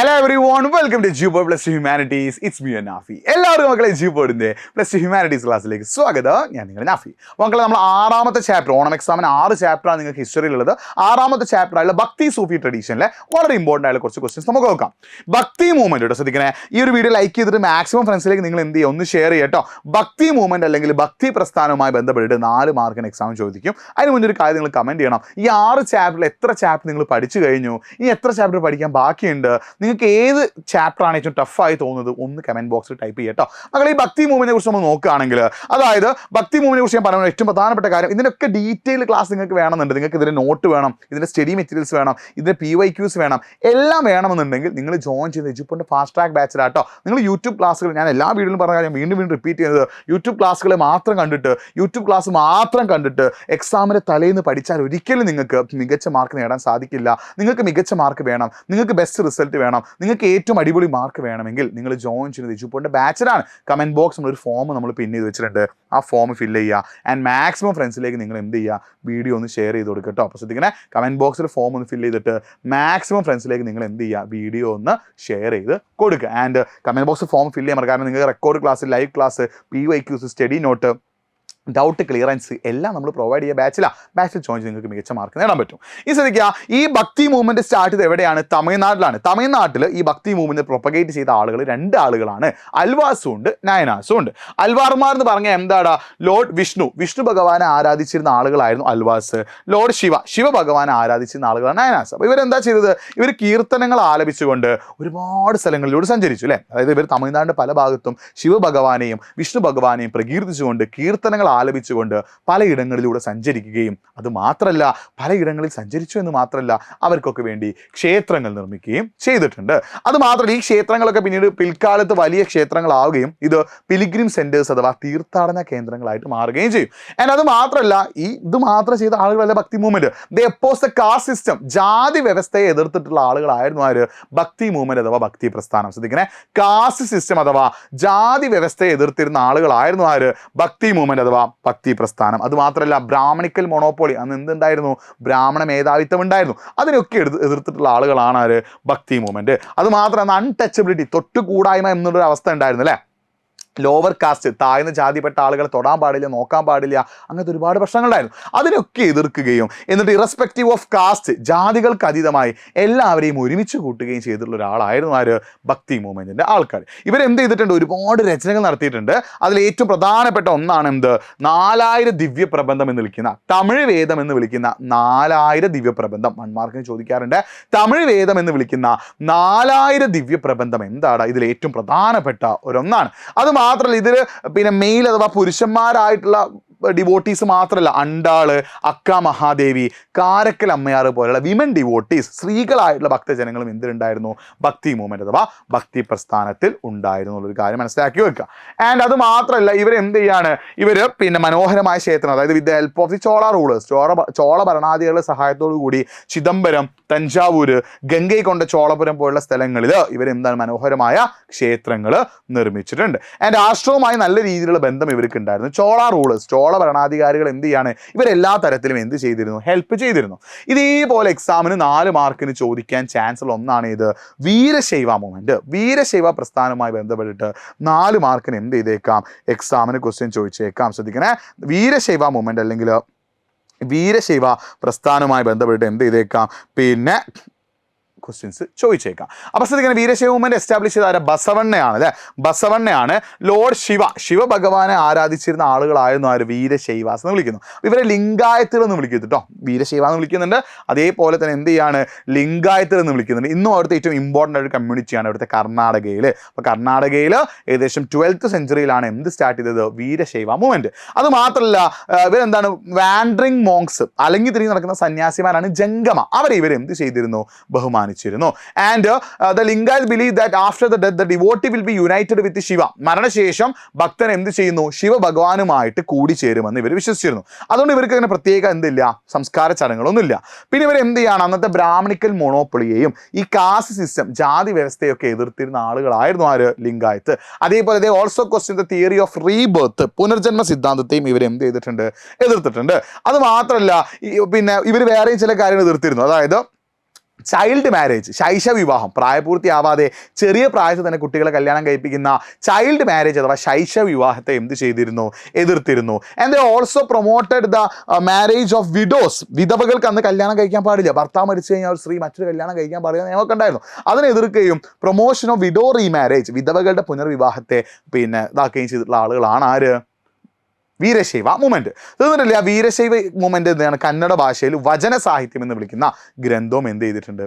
Hello everyone, welcome to Jupiter Plus Humanities. It's me and Nafi. എല്ലാവരും മക്കളെ ജൂപ്പോടിന്റെ plus humanities ക്ലാസ്സിലേക്ക് സ്വാഗതം. ഞാൻ നിങ്ങളുടെ നാഫി. മക്കളെ നമ്മൾ ആറാമത്തെ ചാപ്റ്റർ, ഓണം എക്സാമിന് 6 ചാപ്റ്ററാണ് നിങ്ങൾക്ക് ഹിസ്റ്ററിയിലുള്ളത്. ആറാമത്തെ ചാപ്റ്റർ ആയുള്ള ഭക്തി സൂഫി ട്രഡീഷനിലെ വളരെ ഇമ്പോർട്ടൻ്റ് ആയിട്ടുള്ള കുറച്ച് ക്വസ്റ്റ്യൻസ് നമുക്ക് നോക്കാം. ഭക്തി മൂവ്മെന്റ് കേട്ടോ, ശ്രദ്ധിക്കണേ. ഈ ഒരു വീഡിയോ ലൈക്ക് ചെയ്തിട്ട് മാക്സിമം ഫ്രണ്ട്സിലേക്ക് നിങ്ങൾ എന്ത് ചെയ്യുക, ഒന്ന് ഷെയർ ചെയ്യുക കേട്ടോ. ഭക്തി മൂവ്മെന്റ് അല്ലെങ്കിൽ ഭക്തി പ്രസ്ഥാനവുമായി ബന്ധപ്പെട്ടിട്ട് 4 മാർക്കിന് എക്സാം ചോദിക്കും. അതിന് മുന്നേ ഒരു കാര്യം നിങ്ങൾ കമന്റ് ചെയ്യണം. ഈ 6 ചാപ്റ്ററിൽ എത്ര ചാപ്റ്റർ നിങ്ങൾ പഠിച്ചു കഴിഞ്ഞു, ഇനി എത്ര ചാപ്റ്റർ പഠിക്കാൻ ബാക്കിയുണ്ട്, നിങ്ങൾക്ക് ഏത് ചാപ്റ്ററാണ് ഏറ്റവും ടഫായി തോന്നുന്നത് ഒന്ന് കമന്റ് ബോക്സിൽ ടൈപ്പ് ചെയ്യട്ടോ. മക്കളെ ഈ ഭക്തി മൂവ്മെന്റിനെ കുറിച്ച് നമ്മൾ നോക്കുകയാണെങ്കിൽ, അതായത് ഭക്തി മൂവ്മെന്റിനെ കുറിച്ച് ഞാൻ പറയുന്നത് ഏറ്റവും പ്രധാനപ്പെട്ട കാര്യം, ഇതിനൊക്കെ ഡീറ്റെയിൽ ക്ലാസ് നിങ്ങൾക്ക് വേണമെന്നുണ്ട്. നിങ്ങൾക്ക് ഇതിന്റെ നോട്ട് വേണം, ഇതിന്റെ സ്റ്റഡി മെറ്റീരിയൽസ് വേണം, ഇതിന്റെ PYQs വേണം, എല്ലാം വേണമെന്നുണ്ടെങ്കിൽ നിങ്ങൾ ജോയിൻ ചെയ്ത് എജുപ്പോന്റെ ഫാസ്റ്റ് ട്രാക്ക് ബാച്ചിലാട്ടോ. നിങ്ങൾ യൂട്യൂബ് ക്ലാസ്സുകൾ, ഞാൻ എല്ലാ വീഡിയോയിലും പറഞ്ഞാൽ ഞാൻ വീണ്ടും റിപ്പീറ്റ് ചെയ്യുന്നത്, യൂട്യൂബ് ക്ലാസ്സുകളെ മാത്രം കണ്ടിട്ട്, യൂട്യൂബ് ക്ലാസ് മാത്രം കണ്ടിട്ട് എക്സാമിന് തലേന്ന് പഠിച്ചാൽ ഒരിക്കലും നിങ്ങൾക്ക് മികച്ച മാർക്ക് നേടാൻ സാധിക്കില്ല. നിങ്ങൾക്ക് മികച്ച മാർക്ക് വേണം, നിങ്ങൾക്ക് ബെസ്റ്റ് റിസൾട്ട് വേണം, നിങ്ങൾക്ക് ഏറ്റവും അടിപൊളി മാർക്ക് വേണമെങ്കിൽ നിങ്ങൾ ജോയിൻ ചെയ്യുന്നത് എജുപ്പോന്റെ ബാച്ചിലാണ്. കമന്റ് ബോക്സ് നമ്മളൊരു ഫോം നമ്മൾ പിൻ ചെയ്ത് വെച്ചിട്ടുണ്ട്. ആ ഫോം ഫില്ല് ചെയ്യുക ആൻഡ് മാക്സിമം ഫ്രണ്ട്സിലേക്ക് നിങ്ങൾ എന്ത് ചെയ്യുക, വീഡിയോ ഒന്ന് ഷെയർ ചെയ്ത് കൊടുക്കുക കേട്ടോ. അപ്പോൾ ശ്രദ്ധിക്കണേ, കമന്റ് ബോക്സിൽ ഫോം ഒന്ന് ഫില്ല് ചെയ്തിട്ട് മാക്സിമം ഫ്രണ്ട്സിലേക്ക് നിങ്ങൾ എന്ത് ചെയ്യുക, വീഡിയോ ഒന്ന് ഷെയർ ചെയ്ത് കൊടുക്കുക. ആൻഡ് കമന്റ് ബോക്സിൽ ഫോം ഫില്ല് ചെയ്യാൻ കാരണം നിങ്ങൾക്ക് record class, live class, PYQs, study note, doubt clearance എല്ലാം നമ്മൾ പ്രൊവൈഡ് ചെയ്യുക ബാച്ചിൽ ജോയിൻ ചെയ്ത് നിങ്ങൾക്ക് മികച്ച മാർക്ക് നേടാൻ പറ്റും. ഈ ശ്രദ്ധിക്കുക, ഈ ഭക്തി മൂവ്മെന്റ് സ്റ്റാർട്ട് ചെയ്ത് എവിടെയാണ്? തമിഴ്നാട്ടിലാണ്. തമിഴ്നാട്ടിൽ ഈ ഭക്തി മൂവ്മെന്റ് പ്രൊപ്പഗേറ്റ് ചെയ്ത ആളുകൾ 2 ആളുകളാണ്, അൽവാസും ഉണ്ട്, നയനാസും ഉണ്ട്. അൽവാർമാർ എന്ന് പറഞ്ഞാൽ എന്താടാ? ലോർഡ് വിഷ്ണു ഭഗവാനെ ആരാധിച്ചിരുന്ന ആളുകളായിരുന്നു അൽവാസ്. ലോർഡ് ശിവ ഭഗവാനെ ആരാധിച്ചിരുന്ന ആളുകളാണ് നയനാസ്. അപ്പോൾ ഇവരെന്താ ചെയ്തത്? ഇവർ കീർത്തനങ്ങൾ ആലപിച്ചുകൊണ്ട് ഒരുപാട് സ്ഥലങ്ങളിലൂടെ സഞ്ചരിച്ചു അല്ലേ. അതായത് ഇവർ തമിഴ്നാടിന്റെ പല ഭാഗത്തും ശിവഭഗവാനെയും വിഷ്ണു ഭഗവാനെയും പ്രകീർത്തിച്ചുകൊണ്ട് കീർത്തനങ്ങൾ ആലപിച്ചുകൊണ്ട് പലയിടങ്ങളിലൂടെ സഞ്ചരിക്കുകയും, അത് മാത്രമല്ല പലയിടങ്ങളിൽ സഞ്ചരിച്ചു എന്ന് മാത്രമല്ല അവർക്കൊക്കെ വേണ്ടി ക്ഷേത്രങ്ങൾ നിർമ്മിക്കുകയും ചെയ്തിട്ടുണ്ട്. അത് മാത്രമല്ല ഈ ക്ഷേത്രങ്ങളൊക്കെ പിന്നീട് പിൽക്കാലത്ത് വലിയ ക്ഷേത്രങ്ങളാവുകയും ഇത് പിലിഗ്രിം സെന്റേഴ്സ് അഥവാ തീർത്ഥാടന കേന്ദ്രങ്ങളായിട്ട് മാറുകയും ചെയ്യും. ആൻഡ് അത് മാത്രമല്ല ഇത് മാത്രം ചെയ്ത ആളുകളല്ല bhakti movement. They oppose the caste system, ജാതി വ്യവസ്ഥയെ എതിർത്തിട്ടുള്ള ആളുകളായിരുന്നു ആര്? ഭക്തി മൂവ്മെന്റ് അഥവാ ഭക്തി പ്രസ്ഥാനം. ശ്രദ്ധിക്കണേ, കാസ്റ്റ് സിസ്റ്റം അഥവാ ജാതി വ്യവസ്ഥയെ എതിർത്തിരുന്ന ആളുകളായിരുന്നു ആര്? ഭക്തി മൂവ്മെന്റ് അഥവാ ഭക്തി പ്രസ്ഥാനം. അത് മാത്രമല്ല ബ്രാഹ്മണിക്കൽ മൊണോപ്പൊളി, അന്ന് എന്തുണ്ടായിരുന്നു? ബ്രാഹ്മണ മേധാവിത്വം ഉണ്ടായിരുന്നു. അതിനൊക്കെ എതിർത്തിട്ടുള്ള ആളുകളാണ് ആര്? ഭക്തി മൂവ്മെന്റ്. അത് മാത്രമല്ല അൺടച്ചബിലിറ്റി, തൊട്ടുകൂടായ്മ എന്നുള്ളൊരു അവസ്ഥ ഉണ്ടായിരുന്നു അല്ലേ. ലോവർ കാസ്റ്റ്, താഴ്ന്ന ജാതിപ്പെട്ട ആളുകളെ തൊടാൻ പാടില്ല, നോക്കാൻ പാടില്ല, അങ്ങനത്തെ ഒരുപാട് പ്രശ്നങ്ങളുണ്ടായിരുന്നു. അതിനൊക്കെ എതിർക്കുകയും എന്നിട്ട് ഇറസ്പെക്റ്റീവ് ഓഫ് കാസ്റ്റ്, ജാതികൾക്ക് അതീതമായി എല്ലാവരെയും ഒരുമിച്ച് കൂട്ടുകയും ചെയ്തിട്ടുള്ള ഒരാളായിരുന്നു ആര്? ഭക്തി മൂവ്മെന്റിന്റെ ആൾക്കാർ. ഇവരെന്ത് ചെയ്തിട്ടുണ്ട്? ഒരുപാട് രചനകൾ നടത്തിയിട്ടുണ്ട്. അതിൽ ഏറ്റവും പ്രധാനപ്പെട്ട ഒന്നാണ് എന്ത്? 4000 ദിവ്യപ്രബന്ധം എന്ന് വിളിക്കുന്ന, തമിഴ് വേദം എന്ന് വിളിക്കുന്ന 4000 ദിവ്യപ്രബന്ധം. 1 മാർക്കിന് ചോദിക്കാറുണ്ട്. തമിഴ് വേദം എന്ന് വിളിക്കുന്ന 4000 ദിവ്യപ്രബന്ധം എന്താണ്? ഇതിൽ ഏറ്റവും പ്രധാനപ്പെട്ട ഒരൊന്നാണ്. അത് മാത്രമല്ല ഇതിൽ പിന്നെ മെയിൽ അഥവാ പുരുഷന്മാരായിട്ടുള്ള ഡിവോട്ടീസ് മാത്രമല്ല, അണ്ടാള്, അക്ക മഹാദേവി, കാരക്കൽ അമ്മയാറ് പോലുള്ള വിമൻ ഡിവോട്ടീസ്, സ്ത്രീകളായിട്ടുള്ള ഭക്തജനങ്ങളും എന്തിലുണ്ടായിരുന്നു? ഭക്തി മൂവ്മെന്റ് അഥവാ ഭക്തി പ്രസ്ഥാനത്തിൽ ഉണ്ടായിരുന്നു എന്നുള്ളൊരു കാര്യം മനസ്സിലാക്കി വെക്കുക. ആൻഡ് അത് മാത്രമല്ല ഇവരെന്ത് ചെയ്യാണ്? ഇവര് പിന്നെ മനോഹരമായ ക്ഷേത്രം, അതായത് with the help of the Chola rulers, Chola ഭരണാധികാരികളുടെ സഹായത്തോടു കൂടി ചിദംബരം, തഞ്ചാവൂര്, ഗംഗൈകൊണ്ട ചോളപുരം പോലുള്ള സ്ഥലങ്ങളിൽ ഇവരെന്താണ് മനോഹരമായ ക്ഷേത്രങ്ങൾ നിർമ്മിച്ചിട്ടുണ്ട്. ആൻഡ് രാഷ്ട്രവുമായി നല്ല രീതിയിലുള്ള ബന്ധം ഇവർക്ക് ഉണ്ടായിരുന്നു. ചോള റൂളേഴ്സ്, ചോള ഭരണാധികാരികൾ എന്ത് ചെയ്യാണ്? ഇവരെല്ലാ തരത്തിലും എന്ത് ചെയ്തിരുന്നു? ഹെൽപ്പ് ചെയ്തിരുന്നു. ഇതേപോലെ എക്സാമിന് 4 മാർക്കിന് ചോദിക്കാൻ ചാൻസ് ഉള്ള ഒന്നാണ് ഇത് വീരശൈവ മൂവ്മെന്റ്. വീരശൈവ പ്രസ്ഥാനവുമായി ബന്ധപ്പെട്ടിട്ട് 4 മാർക്കിന് എന്ത് ചെയ്തേക്കാം? എക്സാമിന് ക്വസ്റ്റ്യൻ ചോദിച്ചേക്കാം. ശ്രദ്ധിക്കണേ, വീരശൈവ മൂവ്മെന്റ് അല്ലെങ്കിൽ വീരശൈവ പ്രസ്ഥാനവുമായി ബന്ധപ്പെട്ട് എന്ത് ചെയ്തേക്കാം? പിന്നെ ക്വസ്റ്റ്യൻസ് ചോദിച്ചേക്കാം. അപ്പോൾ ശ്രദ്ധിക്കണം, വീരശൈവ മൂവ്മെന്റ് എസ്റ്റാബ്ലിഷ് ചെയ്ത ബസവണ്ണയാണ് അല്ലേ. ബസവണ്ണയാണ്. ലോർഡ് ശിവഭഗവാനെ ആരാധിച്ചിരുന്ന ആളുകളായിരുന്നു ആര്? വീരശൈവാസ് എന്ന് വിളിക്കുന്നു. ഇവരെ ലിംഗായത്തുകൾ എന്ന് വിളിക്കുന്നു കേട്ടോ. വീരശൈവ എന്ന് വിളിക്കുന്നുണ്ട്, അതേപോലെ തന്നെ എന്ത് ചെയ്യാണ്? ലിംഗായത്തുകൾ എന്ന് വിളിക്കുന്നുണ്ട്. ഇന്നും അവിടുത്തെ ഏറ്റവും ഇമ്പോർട്ടൻ്റ് ആയിട്ട് കമ്മ്യൂണിറ്റിയാണ് അവിടുത്തെ കർണാടകയിൽ. അപ്പോൾ കർണാടകയിൽ ഏകദേശം 12th സെഞ്ചുറിയിലാണ് എന്ത് സ്റ്റാർട്ട് ചെയ്തത്? വീരശൈവ മൂവ്മെന്റ്. അത് മാത്രമല്ല ഇവരെന്താണ്? വാൻഡറിങ് മോങ്സ്, അല്ലെങ്കിൽ തിരിഞ്ഞ് നടക്കുന്ന സന്യാസിമാരാണ് ജംഗമ. അവരെ ഇവരെന്ത് ചെയ്തിരുന്നു? ബഹുമാനിച്ചിരുന്നു. And the Lingayats believe that after the death the devotee will be united with Shiva. മരണശേഷം ഭക്തൻ എന്ത് ചെയ്യുന്നു? ശിവഭഗവാനുമായിട്ട് കൂടിച്ചേരുമെന്ന് ഇവർ വിശ്വസിച്ചിരുന്നു. അതുകൊണ്ട് ഇവർക്ക് അങ്ങനെ പ്രത്യേക എന്തില്ല? സംസ്കാര ചടങ്ങുകളൊന്നുമില്ല. പിന്നെ ഇവർ എന്ത് ചെയ്യാണ്? അന്നത്തെ ബ്രാഹ്മണിക്കൽ മൊണോപ്പൊളിയെയും ഈ കാസ്റ്റ് സിസ്റ്റം, ജാതി വ്യവസ്ഥയൊക്കെ എതിർത്തിരുന്ന ആളുകളായിരുന്നു ആര്? ലിംഗായത്ത്. അതേപോലെ also question the theory of rebirth, പുനർജന്മ സിദ്ധാന്തത്തെയും ഇവർ എന്ത് ചെയ്തിട്ടുണ്ട്? എതിർത്തിട്ടുണ്ട്. അത് മാത്രമല്ല പിന്നെ ഇവർ വേറെയും ചില കാര്യങ്ങൾ എതിർത്തിരുന്നു. അതായത് ചൈൽഡ് മാരേജ്, ശൈശവ വിവാഹം, പ്രായപൂർത്തിയാവാതെ ചെറിയ പ്രായത്തിൽ തന്നെ കുട്ടികളെ കല്യാണം കഴിപ്പിക്കുന്ന ചൈൽഡ് മാരേജ് അഥവാ ശൈശവ വിവാഹത്തെ എന്ത് ചെയ്തിരുന്നു, എതിർത്തിരുന്നു. And they also promoted the marriage of widows. വിധവകൾക്ക് അന്ന് കല്യാണം കഴിക്കാൻ പാടില്ല, ഭർത്താവ് മരിച്ചു കഴിഞ്ഞാൽ ഒരു സ്ത്രീ മറ്റൊരു കല്യാണം കഴിക്കാൻ പാടില്ല നിയമമൊക്കെ ഉണ്ടായിരുന്നു. അതിനെ എതിർക്കുകയും പ്രൊമോഷൻ ഓഫ് വിഡോ റീമാരേജ്, വിധവകളുടെ പുനർവിവാഹത്തെ ഇതാക്കുകയും ചെയ്തിട്ടുള്ള ആളുകളാണ് ആര്? വീരശൈവ മൂവ്മെന്റ്. തീർന്നിട്ടില്ല. വീരശൈവ മൂവ്മെന്റ് എന്താണ്? കന്നഡ ഭാഷയിൽ വചന സാഹിത്യം എന്ന് വിളിക്കുന്ന ഗ്രന്ഥവും എഴുതിയിട്ടുണ്ട്.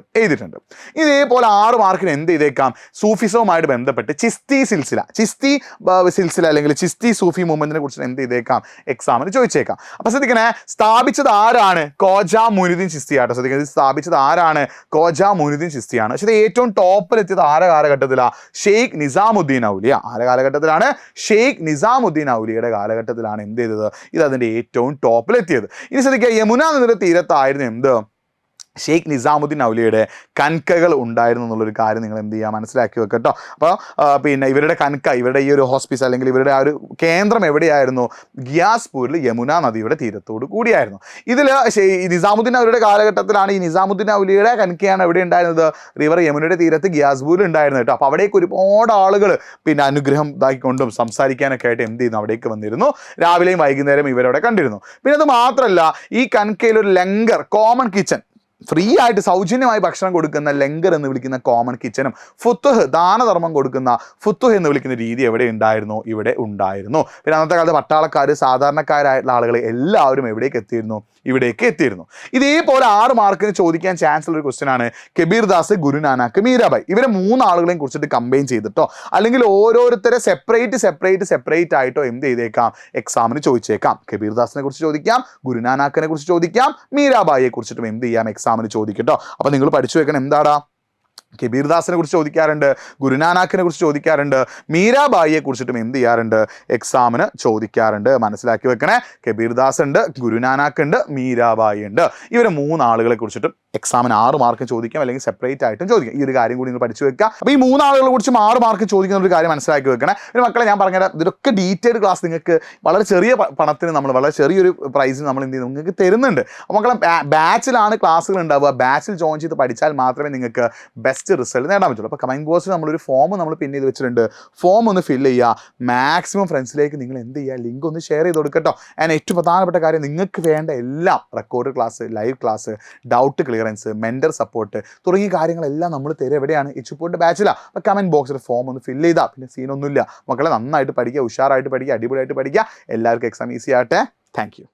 ഇതേപോലെ 6 മാർക്കിന് എന്ത് ചെയ്തേക്കാം? സൂഫിസവുമായിട്ട് ബന്ധപ്പെട്ട് ചിസ്തി സിൽസില അല്ലെങ്കിൽ ചിസ്തി സൂഫി മൂവ്മെന്റിനെ കുറിച്ച് എന്ത് ചെയ്തേക്കാം? എക്സാമിന് ചോദിച്ചേക്കാം. അപ്പൊ ശ്രദ്ധിക്കണേ, സ്ഥാപിച്ചത് ആരാണ്? ഖോജ മൊയ്നുദ്ദീൻ ചിസ്തി ആട്ടോ. ശ്രദ്ധിക്കുന്നത്, സ്ഥാപിച്ചത് ആരാണ്? ഖോജ മൊയ്നുദ്ദീൻ ചിസ്തിയാണ്. പക്ഷേ ഇത് ഏറ്റവും ടോപ്പിലെത്തിയത് ആരെ കാലഘട്ടത്തിലാണ്? ഷെയ്ഖ് നിസാമുദ്ദീൻ ഔലിയ. ആരെ കാലഘട്ടത്തിലാണ്? ഷെയ്ഖ് നിസാമുദ്ദീൻ ഔലിയയുടെ കാലഘട്ടത്തിലാണ് എന്ത് ചെയ്തത്? ഇത് അതിന്റെ ഏറ്റവും ടോപ്പിലെത്തിയത്. ഇനി ശ്രദ്ധിക്കുക, യമുന നദിയുടെ തീരത്തായിരുന്നു എന്ത്? ഷെയ്ഖ് നിസാമുദ്ദീൻ ഔലിയയുടെ കൻകകൾ ഉണ്ടായിരുന്നു എന്നുള്ളൊരു കാര്യം നിങ്ങൾ എന്ത് ചെയ്യുക? മനസ്സിലാക്കി വെക്കട്ടോ. അപ്പോൾ ഇവരുടെ കൻക, ഇവരുടെ ഈ ഒരു ഹോസ്പിസ് അല്ലെങ്കിൽ ഇവരുടെ ആ ഒരു കേന്ദ്രം എവിടെയായിരുന്നു? ഗിയാസ്പൂരിൽ യമുന നദിയുടെ തീരത്തോട് കൂടിയായിരുന്നു. ഇതിൽ നിസാമുദ്ദീൻ ഔലിയുടെ കാലഘട്ടത്തിലാണ് ഈ നിസാമുദ്ദീൻ ഔലിയയുടെ കൻകയാണ് എവിടെ ഉണ്ടായിരുന്നത്? റിവർ യമുനയുടെ തീരത്ത് ഗിയാസ്പൂരിൽ ഉണ്ടായിരുന്നു കേട്ടോ. അപ്പോൾ അവിടേക്ക് ഒരുപാട് ആളുകൾ അനുഗ്രഹം ഇതാക്കിക്കൊണ്ടും സംസാരിക്കാനൊക്കെ ആയിട്ട് എന്ത് ചെയ്യുന്നു? അവിടേക്ക് വന്നിരുന്നു. രാവിലെയും വൈകുന്നേരം ഇവരവിടെ കണ്ടിരുന്നു. പിന്നെ അത് മാത്രമല്ല, ഈ കൻകയിൽ ഒരു ലങ്കർ, കോമൺ കിച്ചൺ, ഫ്രീ ആയിട്ട് സൗജന്യമായി ഭക്ഷണം കൊടുക്കുന്ന ലങ്കർ എന്ന് വിളിക്കുന്ന കോമൺ കിച്ചനും ഫുത്തുഹ്, ദാനധർമ്മം കൊടുക്കുന്ന ഫുത്തുഹ് എന്ന് വിളിക്കുന്ന രീതി ഇവിടെ ഉണ്ടായിരുന്നു? ഇവിടെ ഉണ്ടായിരുന്നു. പിന്നെ അന്നത്തെ കാലത്ത് പട്ടാളക്കാർ, സാധാരണക്കാരായിട്ടുള്ള ആളുകൾ എല്ലാവരും എവിടേക്ക് എത്തിയിരുന്നു? ഇവിടേക്ക് എത്തിയിരുന്നു. ഇതേപോലെ 6 മാർക്കിന് ചോദിക്കാൻ ചാൻസ് ഉള്ള ഒരു ക്വസ്റ്റ്യൻ ആണ് കബീർ ദാസ്, ഗുരു നാനാക്ക്, മീരാബായ്. ഇവരെ 3 ആളുകളെയും കുറിച്ചിട്ട് കമ്പൈൻ ചെയ്തിട്ടോ അല്ലെങ്കിൽ ഓരോരുത്തരെ സെപ്പറേറ്റ് ആയിട്ടോ എന്ത് ചെയ്തേക്കാം? എക്സാമിന് ചോദിച്ചേക്കാം. കബീർ ദാസിനെ കുറിച്ച് ചോദിക്കാം, ഗുരുനാനാക്കിനെ കുറിച്ച് ചോദിക്കാം, മീരാബായിയെ കുറിച്ചിട്ടും എന്ത് ചെയ്യാം? എക്സാമിന് ചോദിക്കട്ടോ. അപ്പൊ നിങ്ങൾ പഠിച്ചു വെക്കണം എന്താടാ? കബീർ ദാസിനെ കുറിച്ച് ചോദിക്കാറുണ്ട്, ഗുരുനാനാക്കിനെ കുറിച്ച് ചോദിക്കാറുണ്ട്, മീരാബായിയെ കുറിച്ചിട്ടും എന്ത് ചെയ്യാറുണ്ട്? എക്സാമിന് ചോദിക്കാറുണ്ട്. മനസ്സിലാക്കി വെക്കണേ. കബീർ ദാസ് ഉണ്ട്, ഗുരുനാനാക്ക് ഉണ്ട്, മീരാബായി ഉണ്ട്. ഇവരെ 3 ആളുകളെ കുറിച്ചിട്ടും എക്സാമിന് 6 മാർക്ക് ചോദിക്കാം, അല്ലെങ്കിൽ സെപ്പറേറ്റ് ആയിട്ടും ചോദിക്കാം. ഈ ഒരു കാര്യം കൂടി നിങ്ങൾ പഠിച്ചു വെക്കുക. അപ്പോൾ ഈ 3 ആളുകളെ കുറിച്ചും 6 മാർക്ക് ചോദിക്കുന്ന ഒരു കാര്യം മനസ്സിലാക്കി വെക്കണേ. പിന്നെ മക്കളെ, ഞാൻ പറഞ്ഞ ഇതൊക്കെ ഡീറ്റെയിൽഡ് ക്ലാസ് നിങ്ങൾക്ക് വളരെ ചെറിയ പണത്തിന് നമ്മൾ വളരെ ചെറിയൊരു പ്രൈസിന് നമ്മൾ എന്ത് ചെയ്യുന്നു? നിങ്ങൾക്ക് തരുന്നുണ്ട്. അപ്പോൾ മക്കളെ, ബാച്ചിലാണ് ക്ലാസ്സുകൾ ഉണ്ടാവുക. ബാച്ചിൽ ജോയിൻ ചെയ്ത് പഠിച്ചാൽ മാത്രമേ നിങ്ങൾക്ക് ബെസ്റ്റ് റിസൾട്ട് നേടാൻ പറ്റുള്ളൂ. അപ്പോൾ കമൻറ്റ് ബോക്സിൽ നമ്മളൊരു ഫോം നമ്മൾ പിൻ ചെയ്ത് വെച്ചിട്ടുണ്ട്. ഫോം ഒന്ന് ഫില്ല് ചെയ്യുക. മാക്സിമം ഫ്രണ്ട്സിലേക്ക് നിങ്ങൾ എന്ത് ചെയ്യുക? ലിങ്ക് ഒന്ന് ഷെയർ ചെയ്ത് കൊടുക്കട്ടോ. ആൻഡ് ഏറ്റവും പ്രധാനപ്പെട്ട കാര്യം, നിങ്ങൾക്ക് വേണ്ട എല്ലാം, record class, live class, doubt clearance, mentor support തുടങ്ങിയ കാര്യങ്ങളെല്ലാം നമ്മൾ തരും. എവിടെയാണ്? ഇച്ചുപോട്ട് ബാച്ചിലാണ്. അപ്പോൾ കമൻറ്റ് ബോക്സിൽ ഫോം ഒന്ന് ഫില്ല് ചെയ്താൽ പിന്നെ സീനൊന്നുമില്ല. മക്കളെ, നന്നായിട്ട് പഠിക്കുക, ഉഷാറായിട്ട് പഠിക്കുക, അടിപൊളിയായിട്ട് പഠിക്കുക. എല്ലാവർക്കും എക്സാം ഈസി ആകട്ടെ. Thank you.